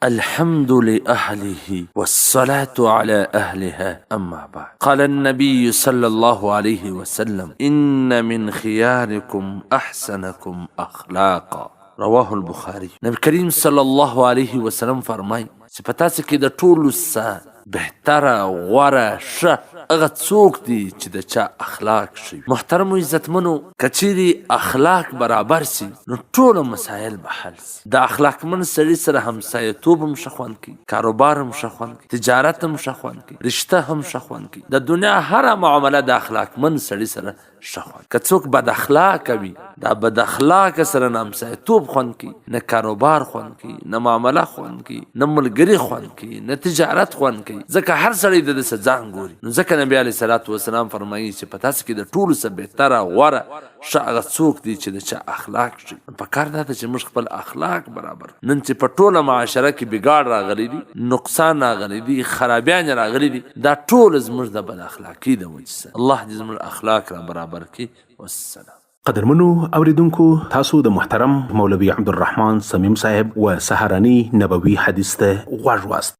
الحمد لأهله والصلاة على أهلها أما بعد. قال النبي صلى الله عليه وسلم: إن من خياركم أحسنكم أخلاقا. رواه البخاري. نبی کریم صلی الله علیه وسلم فرمای چې په تاسو کې د ټولو څخه بهتره غوره ښه هغه څوک دی چې د چا اخلاق شي. محترمو عزتمنو، که چیرې اخلاق برابر سي نو ټوله مسایل به حل سي. د اخلاقمن سړي سره همسایه‌توب هم ښه خوند کوي، کاروبار هم ښه خوند کوي، تجارت هم ښه خوند کوي، رشته هم ښه خوند کوي. د دنیا هره معامله د اخلاقمن سړي سره ښه خوند. که څوک بد اخلاقه وي، دا بد اخلاقه سره نه همسایه‌توب خوند کوي، نه کاروبار خوند کوي، نه معامله خوند کوي، نه ملګري خوند کوي، نه تجارت خوند کوي. ځکه هر سړی د ده څه ځان ګوري. نو ځکه نبی علیه صلات وسلام فرمایي چې په تاسو کې د ټولو څه بهتره غوره ښه هغه څوک دی چې د چا اخلاق شي. پکار دا ده چې موږ خپل اخلاق برابر. نن چې په ټوله معاشره کې بګاړ راغلی دي، نقصان راغلی دي، خرابیان راغلی دي، دا ټول زموږ د بد اخلاقي د وجې څخه. الله دې زموږ اخلاق را برابر کړي. والسلام. قدرمنو اوریدونکو، تاسو د محترم مولوي عبدالرحمن صمیم صاحب و سهارنی نبوي حدیث ته غوږ واست.